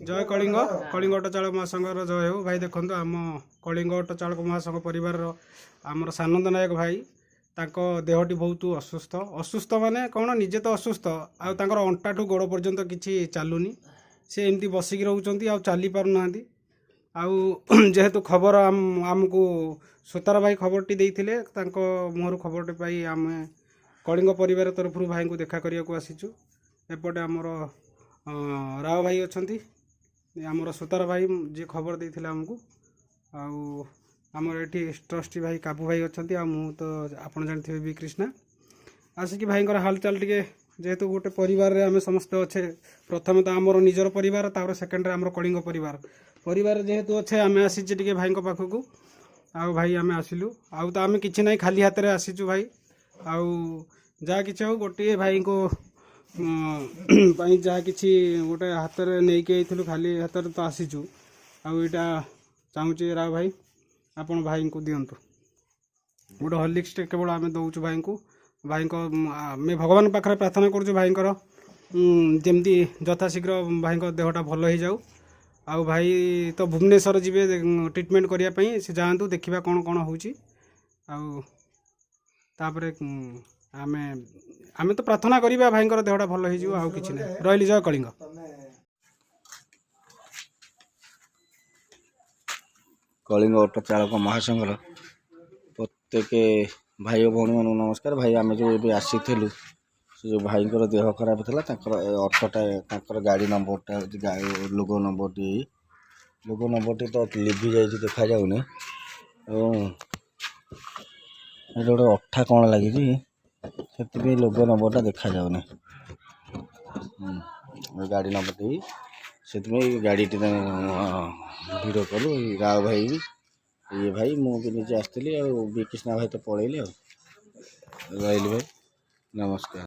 जय कलिंग कलिंग ऑटो चालक महासंघर जय हो भाई। देखो आम कलिंग ऑटो चालक महासंघ परिवार आमर सानंद नायक भाई ताको देहटी बहुत असुस्थ असुस्थ माने कौन निजे तो असुस्थ आर अंटा ठू गोड़ पर्यंत किसी चलुनी से एमती बसिक रोच चली पारना जेहेतु खबर आमको सुतार भाई खबरटी देते मुहर खबरटी पाई आम कलिंग परिवार तरफ भाई को देखा करने को आसीचु। एपटे आमर राव भाई अच्छा आमर सुतार भाई जी खबर देते आमको आमर ये ट्रस्टी भाई काबू भाई अच्छा तो आप जानते बी कृष्णा आसिक भाई हालचाल टे जेहेतु गोटे परिवार आम समस्ते अच्छे प्रथम तो आमर निजर परिवार सेकेंड आमर कलिंग परिवार जेहेतु अच्छे आम आसीचे भाई पाखक भाई आम आसिलु तो आम कि ना खाली हाथ में आसीचु भाई जहाँ कि हो गोटे भाई को जहाँ कि गोटे हाथ में नहीं खाली हाथ तो आसीचु आईटा चाहूँगी राव भाई आपण भाई को दिंतु गोटे हॉर्लिक्स केवल आम दौचु भाई को मैं भगवान पाखे प्रार्थना करुँ भाई जमती यथाशीघ्र भाई देहटा भल हो जाऊ भाई तो भुवनेश्वर जी ट्रिटमेंट करने से जातु देखा कौन कौन हो आम तो प्रार्थना करा भाई देहटा भल हो आउ कि रही जय कलिंग। कलिंग ऑटो चालक महासंघर प्रत्येक भाई भौणी मान नमस्कार। भाई आम जो ये आसीलु से जो भाई देह खराब था ऑटोटा गाड़ी नंबरटा लोगो नंबरटी तो लिभि जा देखा जाऊनी गोटे अठा कौन लगी से लोगो नंबरटा देखा जाऊनी गाड़ी नंबरटी से गाड़ी भिड़ कलु राव भाई ये भाई मुझे निजे आसती बी कृष्णा भाई तो पलैली रही भाई नमस्कार।